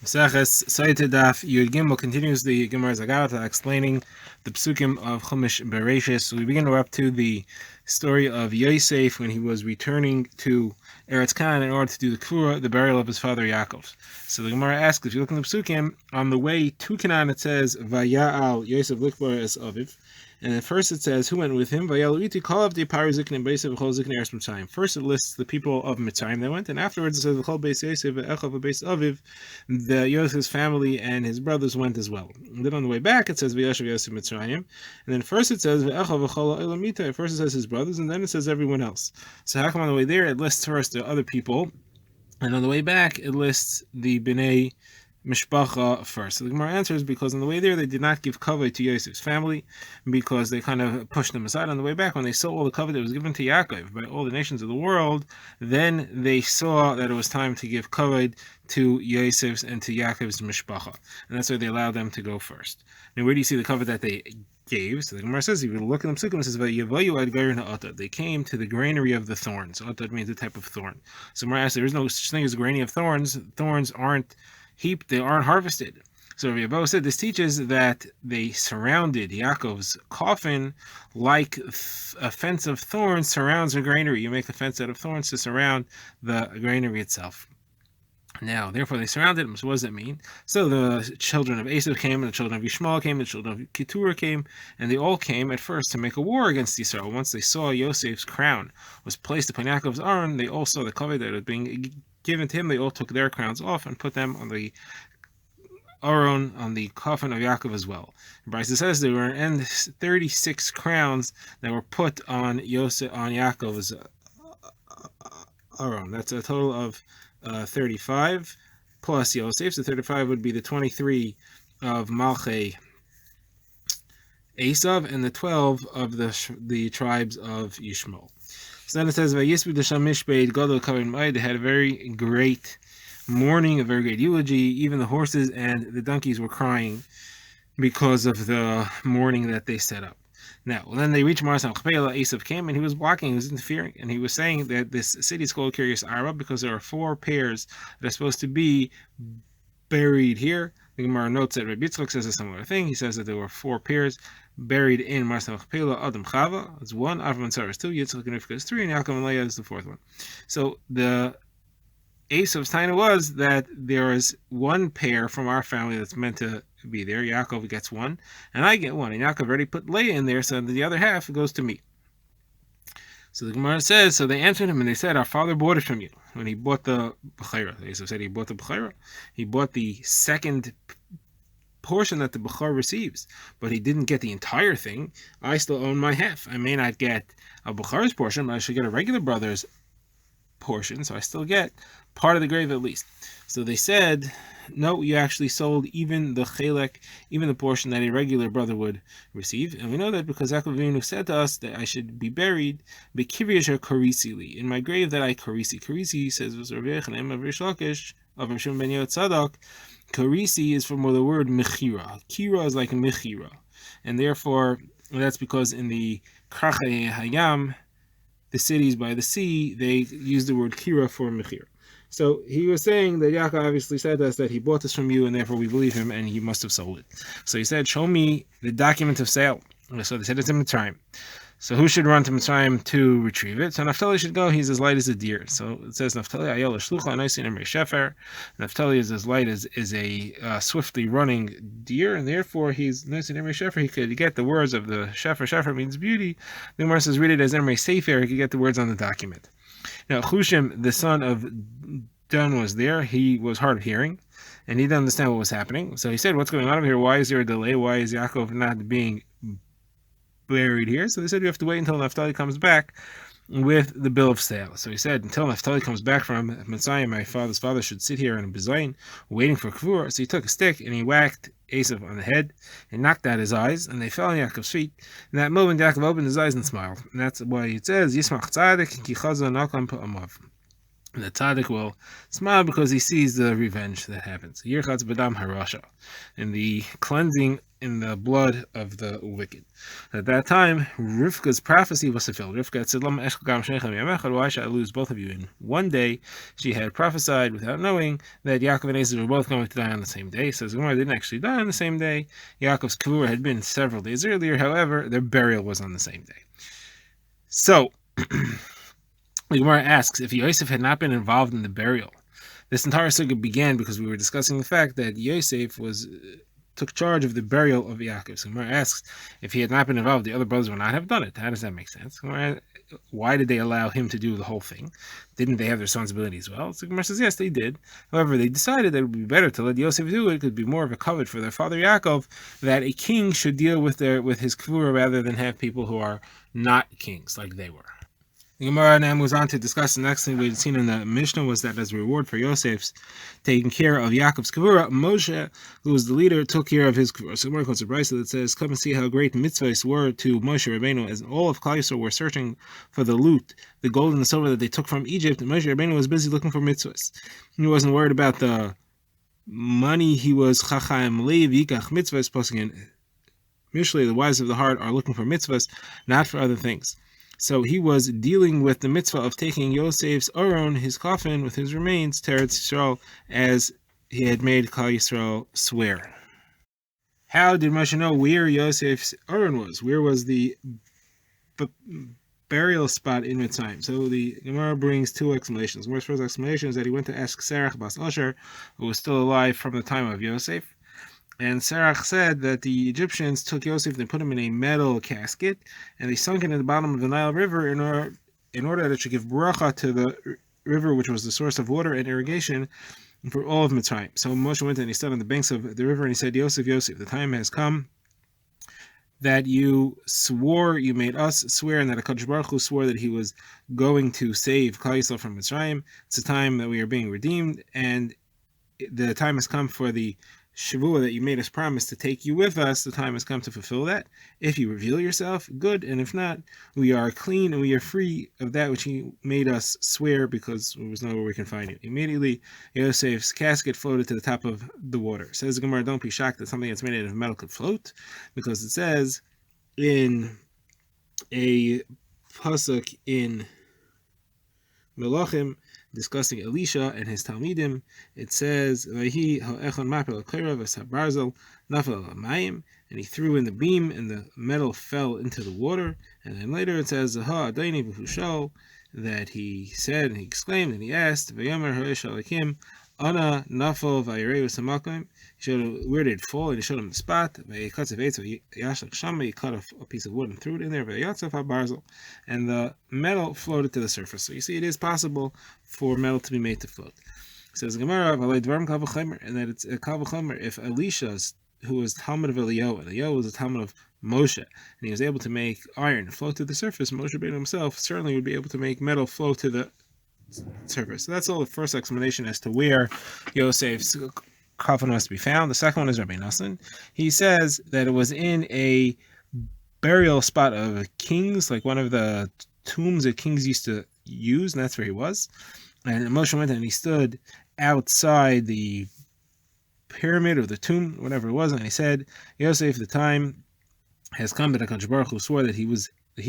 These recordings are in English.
Sotah Daf Yud Gimel continues the Gemara Zagarata explaining the psukim of Chumash Bereshis. So we begin up to the story of Yosef when he was returning to Eretz Canaan in order to do the Kfura, the burial of his father Yaakov. So the Gemara asks, if you look in the psukim, on the way to Canaan it says Vaya'al Yosef Likbar es Aviv. And at first it says, who went with him? First it lists the people of Mitzrayim that went, and afterwards it says, the Yosef's family and his brothers went as well. And then on the way back it says, Mitzrayim. And then first it says, first it says his brothers, and then it says everyone else. So how come on the way there it lists first the other people, and on the way back it lists the Bnei Mishpacha first? So the Gemara answers, because on the way there they did not give kavod to Yosef's family, because they kind of pushed them aside. On the way back, when they saw all the kavod that was given to Yaakov by all the nations of the world, then they saw that it was time to give kavod to Yosef's and to Yaakov's Mishpacha, and that's why they allowed them to go first. Now, where do you see the kavod that they gave? So the Gemara says, if you look at the psukim, it says, they came to the granary of the thorns. Otad means a type of thorn. So the Gemara asks, there is no such thing as a granary of thorns. Thorns aren't heaped, they aren't harvested. So Rabbi said this teaches that they surrounded Yaakov's coffin like a fence of thorns surrounds a granary. You make a fence out of thorns to surround the granary itself. Now, therefore, they surrounded him. So what does that mean? So the children of Esav came, and the children of Yishmael came, and the children of Keturah came, and they all came at first to make a war against Yisrael. Once they saw Yosef's crown was placed upon Yaakov's arm, they all saw the kavod that was being given to him. They all took their crowns off and put them on the Aron, on the coffin of Yaakov as well. Bryce says there were 36 crowns that were put on Yaakov's Aron. That's a total of 35 plus Yosef. So 35 would be the 23 of Malchei Esav and the 12 of the tribes of Yishmael. So then it says, they had a very great mourning, a very great eulogy. Even the horses and the donkeys were crying because of the mourning that they set up. Now, then they reached Maras Machpelah. Esav came and he was blocking, he was interfering, and he was saying that this city is called Kiryas Arba because there are 4 pairs that are supposed to be buried here. The Gemara notes that Rabbi Yitzchak says a similar thing. He says that there were 4 pairs buried in Maras Machpelah. Adam Chava is 1, Avram and Sarah is 2, Yitzchak and Rivka is 3, and Yaakov and Leah is the 4th one. So the Esav's taina was that there is 1 pair from our family that's meant to be there. Yaakov gets 1, and I get 1. And Yaakov already put Leah in there, so the other half goes to me. So the Gemara says, so they answered him and they said, our father bought it from you when he bought the Bechira. Esav said he bought the Bechira. He bought the second portion that the Bechor receives, but he didn't get the entire thing. I still own my half. I may not get a Bechor's portion, but I should get a regular brother's portion, so I still get part of the grave at least. So they said, no, you actually sold even the chelek, even the portion that a regular brother would receive. And we know that because Yaakov Avinu said to us that I should be buried bekiviyasher karisili, in my grave that I karisi. Karisi, says Rav Yechanan of Rish Lakish of Rav Shimon ben Yotzadok, karisi is from the word mechira. Kira is like mechira, and therefore that's because in the Krachei Hayam, the cities by the sea, they use the word kira for mechir. So he was saying that Yaakov obviously said to us that he bought this from you, and therefore we believe him, and he must have sold it. So he said, show me the document of sale. So they said it's in Mitzrayim. So who should run to Mitzrayim to retrieve it? So Naphtali should go. He's as light as a deer. So it says Naphtali ayel shlucha noisin emrei shefer. Naphtali is as light as a swiftly running deer, and therefore he's noisin emrei shefer. He could get the words of the shefer. Shefer means beauty. The Gemara says read it as emrei sefer. He could get the words on the document. Now Chushim, the son of Dun, was there. He was hard of hearing, and he didn't understand what was happening. So he said, what's going on over here? Why is there a delay? Why is Yaakov not being buried here? So they said, you have to wait until Naphtali comes back with the bill of sale. So he said, until Naphtali comes back from Mitzrayim, my father's father should sit here in a bizayin waiting for Kvur. So he took a stick and he whacked Esav on the head and knocked out his eyes, and they fell on Yaakov's feet. In that moment, Yaakov opened his eyes and smiled. And that's why it says, Yismach Tzadik ki chaza nakam pa'amav. The tzaddik will smile because he sees the revenge that happens. Yirchatz b'dam harasha, and the cleansing in the blood of the wicked. At that time, Rivka's prophecy was fulfilled. Rivka said, why should I lose both of you in one day? She had prophesied without knowing that Yaakov and Esau were both going to die on the same day. Says Gemara didn't actually die on the same day. Yaakov's kavura had been several days earlier. However, their burial was on the same day. So, the Gemara asks, if Yosef had not been involved in the burial, this entire saga began because we were discussing the fact that Yosef took charge of the burial of Yaakov. So Gemara asks, if he had not been involved, the other brothers would not have done it. How does that make sense? Why did they allow him to do the whole thing? Didn't they have the responsibility as well? So Gemara says, yes, they did. However, they decided that it would be better to let Yosef do it. It could be more of a covet for their father Yaakov, that a king should deal with his kvura rather than have people who are not kings like they were. The Gemara now moves on to discuss the next thing we had seen in the Mishnah was that as a reward for Yosef's taking care of Yaakov's kavura, Moshe, who was the leader, took care of his kavura. So Gemara quotes a brisa that says, "Come and see how great mitzvahs were to Moshe Rabbeinu, as all of Klal Yisrael were searching for the loot, the gold and the silver that they took from Egypt. And Moshe Rabbeinu was busy looking for mitzvahs. He wasn't worried about the money. He was chachaim leiv yikach mitzvahs, posting in Mishlei, the wise of the heart are looking for mitzvahs, not for other things." So he was dealing with the mitzvah of taking Yosef's aron, his coffin, with his remains, to Eretz Yisrael, as he had made Klal Yisrael swear. How did Moshe know where Yosef's aron was? Where was the burial spot in Mitzrayim? So the Gemara brings two explanations. The first explanation is that he went to ask Serach bas Osher, who was still alive from the time of Yosef. And Serach said that the Egyptians took Yosef and put him in a metal casket, and they sunk it in the bottom of the Nile River in order that it should give bracha to the river, which was the source of water and irrigation for all of Mitzrayim. So Moshe went and he stood on the banks of the river and he said, Yosef, Yosef, the time has come that you swore, you made us swear, and that HaKadosh Baruch Hu swore that he was going to save Klal Yisrael from Mitzrayim. It's a time that we are being redeemed, and the time has come for the Shavua that you made us promise to take you with us. The time has come to fulfill that. If you reveal yourself, good, and if not, we are clean and we are free of that which he made us swear, because there was nowhere we can find you. Immediately, Yosef's casket floated to the top of the water. Says the Gemara, don't be shocked that something that's made out of metal could float, because it says in a pasuk in Melachim, discussing Elisha and his Talmidim, it says, and he threw in the beam, and the metal fell into the water. And then later it says, that he said, and he exclaimed, and he asked, Ana nafal vayireu samakim. He showed where did it fall, and he showed him the spot. He cut a piece of wood and threw it in there. And the metal floated to the surface. So you see, it is possible for metal to be made to float. It says Gemara, and that it's a kal v'chomer if Elisha's, who was Talmud of Eliyahu, and Eliyahu was a Talmud of Moshe, and he was able to make iron float to the surface, Moshe Rabbeinu himself certainly would be able to make metal float to the surface. So that's all the first explanation as to where Yosef's coffin was to be found. The second one is Rabbi Nassan. He says that it was in a burial spot of kings, like one of the tombs that kings used to use, and that's where he was. And Moshe went and he stood outside the pyramid or the tomb, whatever it was, and he said, Yosef, the time has come that HaKadosh Baruch Hu swore that he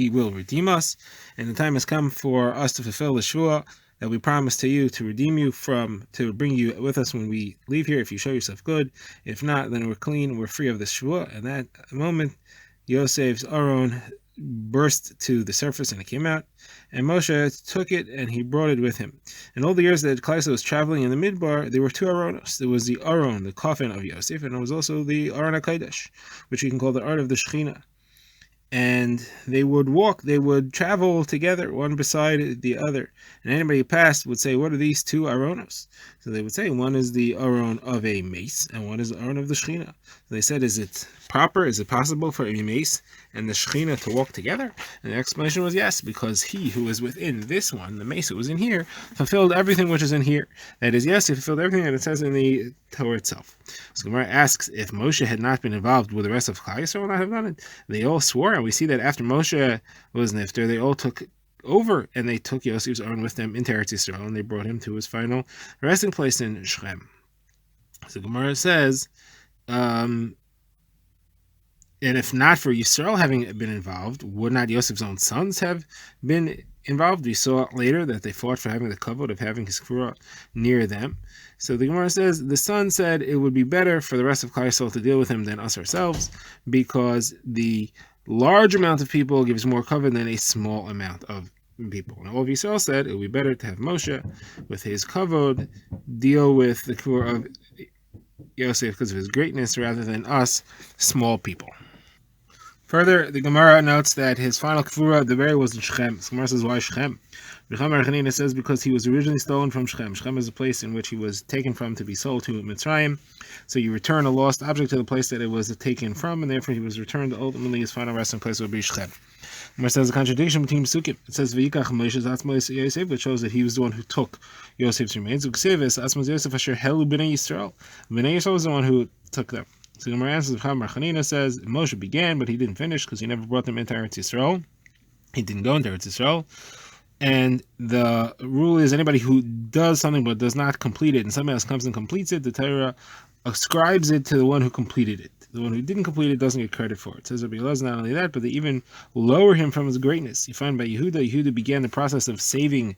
will redeem us, and the time has come for us to fulfill the shua that we promised to you, to redeem you to bring you with us when we leave here, if you show yourself good. If not, then we're clean and we're free of this shua. And that moment, Yosef's aron burst to the surface and it came out, and Moshe took it and he brought it with him. In all the years that Klal Yisrael was traveling in the Midbar, there were two aronos. There was the aron, the coffin of Yosef, and there was also the aron HaKodesh, which you can call the art of the Shechina. And they would travel together, one beside the other. And anybody who passed would say, what are these two aronos? So they would say, one is the aron of a mace, and one is the aron of the Shechina. So they said, is it proper, is it possible for a mace and the Shechina to walk together? And the explanation was yes, because he who is within this one, the mace who was in here, fulfilled everything which is in here. That is, yes, he fulfilled everything that it says in the Torah itself. So Gemara asks, if Moshe had not been involved with the rest of Klal Yisrael, would not have done it. They all swore, and we see that after Moshe was nifter, they all took over and they took Yosef's aron with them into Eretz Yisrael, and they brought him to his final resting place in Shechem. So Gemara says, And if not for Yisrael having been involved, would not Yosef's own sons have been involved? We saw later that they fought for having the kavod of having his kfura near them. So the Gemara says the son said it would be better for the rest of Klal Yisrael to deal with him than us ourselves, because the large amount of people gives more kavod than a small amount of people. And all of Yisrael said it would be better to have Moshe with his kavod deal with the kfura of Yosef because of his greatness rather than us small people. Further, the Gemara notes that his final kfura, the burial, was in Shechem. The Gemara says, why Shechem? Chanina says because he was originally stolen from Shechem. Shechem is a place in which he was taken from to be sold to Mitzrayim. So you return a lost object to the place that it was taken from, and therefore he was returned. Ultimately, his final resting place would be Shechem. Gemara says a contradiction between Pesukim. It says Vayikach Moshe's Atzmos Yosef, which shows that he was the one who took Yosef's remains. Ukseves Atzmos Yosef Asher Helu Bnei Yisrael. Bnei Yisrael was the one who took them. So the Gemara answers, Chanina says Moshe began, but he didn't finish because he never brought them into Eretz Yisrael. He didn't go into Eretz Yisrael. And the rule is anybody who does something but does not complete it, and somebody else comes and completes it, the Torah ascribes it to the one who completed it. The one who didn't complete it doesn't get credit for it. It says Rabbi Elazar not only that, but they even lower him from his greatness. You find by Yehuda began the process of saving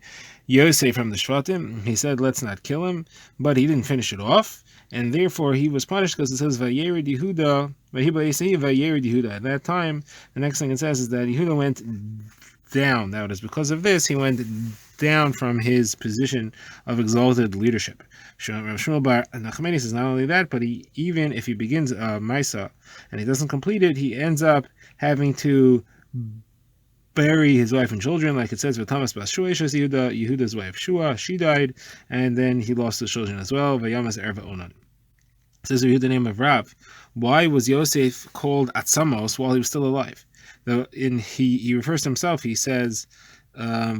Yosef from the Shvatim. He said, let's not kill him, but he didn't finish it off, and therefore he was punished because it says Vayered Yehuda, Vayered Yehuda. At that time, the next thing it says is that Yehuda went down. That is because of this, he went down from his position of exalted leadership. Shmuel Bar Nachmani says not only that, but even if he begins Maisa and he doesn't complete it, he ends up having to bury his wife and children, like it says with Thomas Bas Shuaishas Yehuda's wife Shua, she died, and then he lost his children as well. Vayamas Erva Onan. It says the name of Rav. Why was Yosef called Atzamos while he was still alive? He refers to himself. He says, "Bring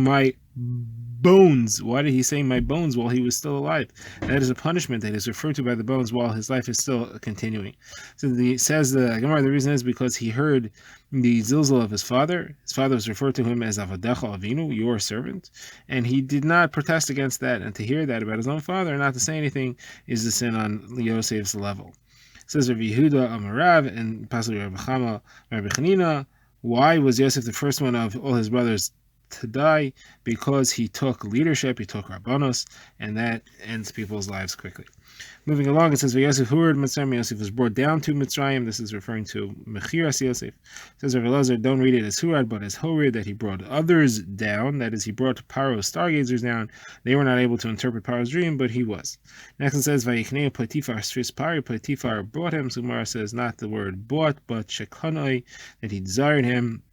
my bones." Why did he say my bones while he was still alive? That is a punishment that is referred to by the bones while his life is still continuing. So says the Gemara, the reason is because he heard the zilzal of his father. His father was referred to him as Avadecha Avinu, your servant, and he did not protest against that. And to hear that about his own father and not to say anything is a sin on Yosef's level. It says Rabbi Yehuda Amarav and possibly Rabbi Chama, Rabbi Chanina. Why was Yosef the first one of all his brothers to die? Because he took leadership, he took Rabbanos, and that ends people's lives quickly. Moving along, it says Yosef Hurid Mitzrayim. Yosef was brought down to Mitzrayim. This is referring to Mechiras Yosef. It says Rabbi Elazar, don't read it as Hurad, but as Horid, that he brought others down. That is, he brought Paro's stargazers down. They were not able to interpret Paro's dream, but he was. Next it says Vayiknei Potifar Stris Pari. Potifar bought him. Sumara says not the word bought, but Shekanoi, that he desired him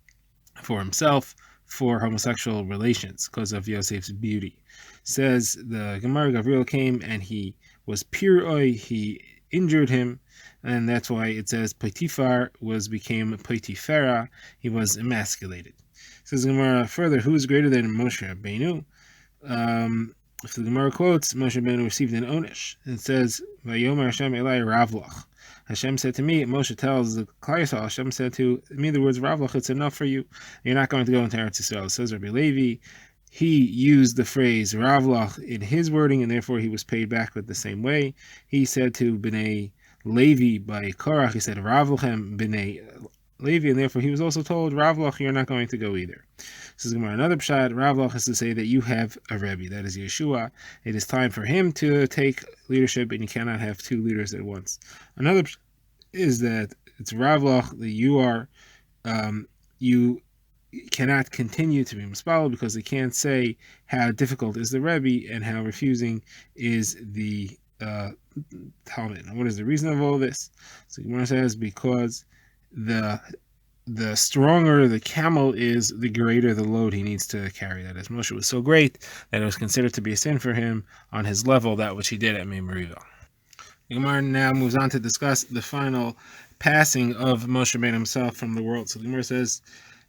for himself for homosexual relations because of Yosef's beauty. Says the Gemara, Gabriel came and he was piroi, he injured him, and that's why it says Potifar became Potifera, he was emasculated. Says the Gemara further, who is greater than Moshe Rabbeinu? If the Gemara quotes, Moshe Rabbeinu received an onish. It says, Vayomer Hashem Elai Ravlach. Hashem said to me, Moshe tells the Klal Yisrael, Hashem said to me the words Ravlach, it's enough for you. You're not going to go into Eretz Yisrael. It says Rabbi Levi, he used the phrase Ravlach in his wording, and therefore he was paid back with the same way. He said to Bnei Levi by Korach, he said Ravlachem Bnei Levi, and therefore he was also told Ravlach, you're not going to go either. This is another pshat. Ravlach is to say that you have a Rebbe, that is Yeshua. It is time for him to take leadership, and you cannot have two leaders at once. Another is that it's Ravlach that you are, you cannot continue to be mispalled because they can't say how difficult is the Rebbe and how refusing is the Talmud. And what is the reason of all this? So Gemara says because the stronger the camel is, the greater the load he needs to carry. That is, Moshe was so great that it was considered to be a sin for him on his level, that which he did at Mei Meriva. Gemara now moves on to discuss the final passing of Moshe Rabbeinu himself from the world. So the Gemara says,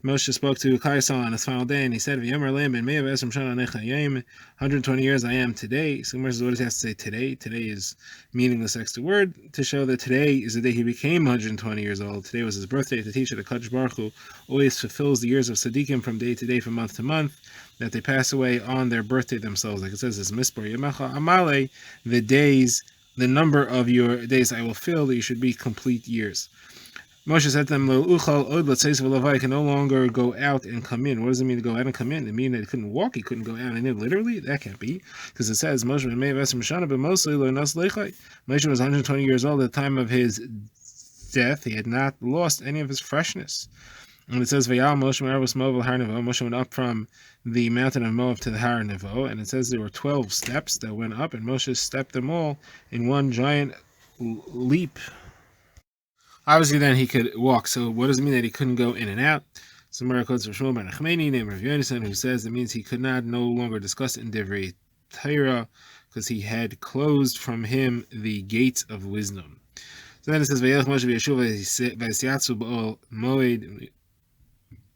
Moshe spoke to Klal Yisrael on his final day, and he said, 120 years I am today. So Gemara says, what does he have to say today? Today is meaningless extra word to show that today is the day he became 120 years old. Today was his birthday, to teach that Kadosh Baruch Hu always fulfills the years of Tzaddikim from day to day, from month to month, that they pass away on their birthday themselves. Like it says, it's Mispar Yemecha Amale, the days the number of your days I will fill, that you should be complete years. Moshe said to them, "Lo uchal od l'tzeis v'lavai." I can no longer go out and come in. What does it mean to go out and come in? It means that he couldn't walk, he couldn't go out and in. Literally, that can't be, because it says Moshe may have Mishana, but mostly lo nas lechai. Moshe was 120 years old at the time of his death. He had not lost any of his freshness. And it says Vayal Moshe Me'arvus Moav Har Nevo. Moshe went up from the mountain of Moab to the Har Nevo, and it says there were 12 steps that went up, and Moshe stepped them all in one giant leap. Obviously, then he could walk. So, what does it mean that he couldn't go in and out? Somewhere quotes from Shmuel ben Achmeni, named Rav Yonasan, who says it means he could not no longer discuss in Divrei Torah because he had closed from him the gates of wisdom. So then it says Vayelech Moshe v'Yeshuv v'Yasiatzu b'Ol Moed.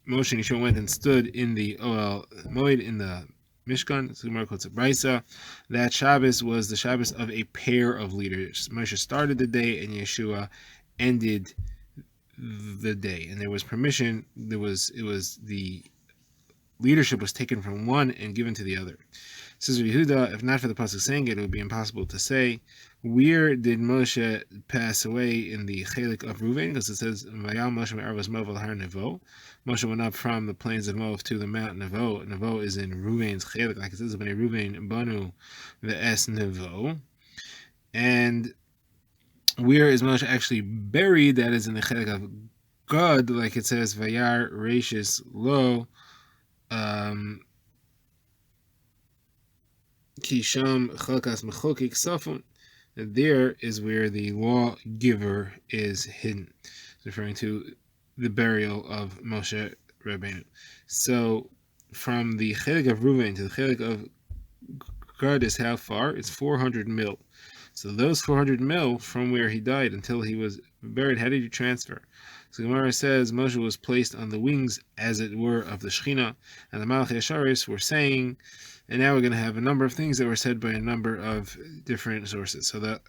Moshe and Yeshua went and stood in the Oel Moed in the Mishkan. So Gemara quotes a Brisa. That Shabbos was the Shabbos of a pair of leaders. Moshe started the day, and Yeshua ended the day, and there was permission. It was the leadership was taken from one and given to the other. Says Yehuda, if not for the pasuk saying it, it would be impossible to say where did Moshe pass away in the chelik of Ruvain, because it says Vayal Moshe me'arvos Moav al Har Nevo. Moshe went up from the plains of Moab to the Mount Nevo. Nevo is in Ruvain's chelik, like it says Bnei Ruvain Banu ve'es Nevo. And where is Moshe actually buried? That is in the chelik of God, like it says Vayar Rashis Lo Kisham Chalkas Mechokik Safon. There is where the lawgiver is hidden. It's referring to the burial of Moshe Rabbeinu. So from the chelik of Reuven to the chelik of Gad is how far? It's 400 mil. So those 400 mil from where he died until he was buried, how did you transfer? So Gemara says Moshe was placed on the wings, as it were, of the Shechina, and the Malachei Asharis were saying, and now we're going to have a number of things that were said by a number of different sources. So the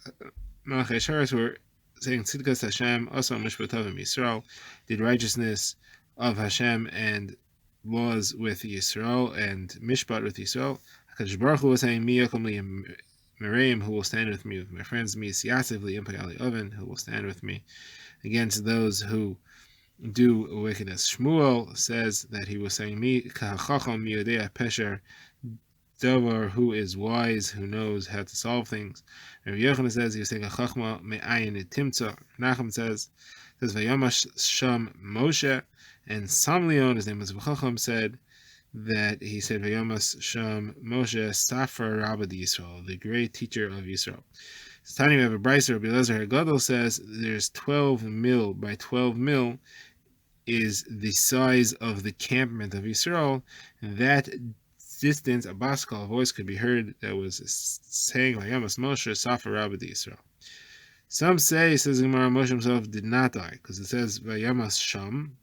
Malachei Asharis were saying Tzidkas Hashem, also Mishpatavim Yisrael, did righteousness of Hashem and laws with Yisrael and Mishpat with Yisrael. HaKadosh Baruch Hu was saying, Mi yakom li Miriam, who will stand with me, with my friends, Mi Siyasivli Impayali Oven, who will stand with me against those who do wickedness. Shmuel says that he was saying, Mi kahachacham yodea pesher davar, who is wise, who knows how to solve things. Rabbi Yochanan says he was saying, Chachma me'ayin timtza. Nachum says Vayamash Sham Moshe, and Samlion, his name was Chacham, said that he said Vayamas Sham Moshe Safra Rabbi Yisrael, the great teacher of Yisrael. It's time we have a Brisa. Rabbi Elazar Hagadol says there's 12 mil. By 12 mil is the size of the campment of Yisrael. And that distance, a baskal voice could be heard that was saying Vayamas Moshe Safra Rabbi Yisrael. Some say, says Gemara, Moshe himself did not die, because it says Vayamas Sham,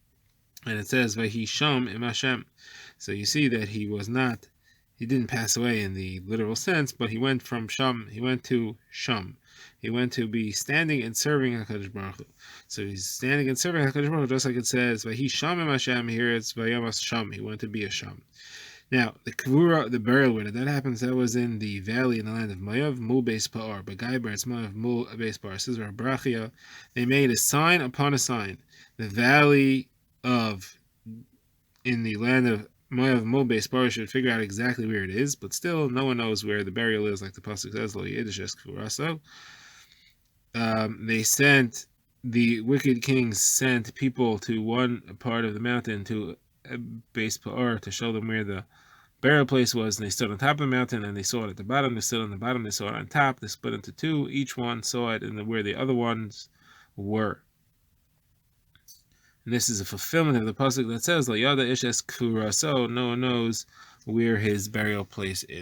and it says Vahi Sham im Hashem. So you see that he didn't pass away in the literal sense, but he went from Sham, he went to Sham. He went to be standing and serving HaKadosh Baruch Hu. So he's standing and serving HaKadosh Baruch Hu, just like it says, Vahi Sham im Hashem, here it's Vayamas Sham, he went to be a Sham. Now, the Kvura, the burial, where did that happen? That was in the valley in the land of Moav, Mul Beis Pa'ar. Bagai Beretz Moav, Mul Beis Pa'ar. Says Brachia, they made a sign upon a sign. The valley of, in the land of Moav, Mul Beis Pa'ar, should figure out exactly where it is, but still, no one knows where the burial is, like the pasuk says, Lo Yiddish es Kvuraso. The wicked kings sent people to one part of the mountain, to Beis Pa'ar, to show them where the burial place was, and they stood on top of the mountain, and they saw it at the bottom. They stood on the bottom, they saw it on top. They split into two. Each one saw it where the other ones were. And this is a fulfillment of the pasuk that says, "Lo yada ish es kfuraso." No one knows where his burial place is.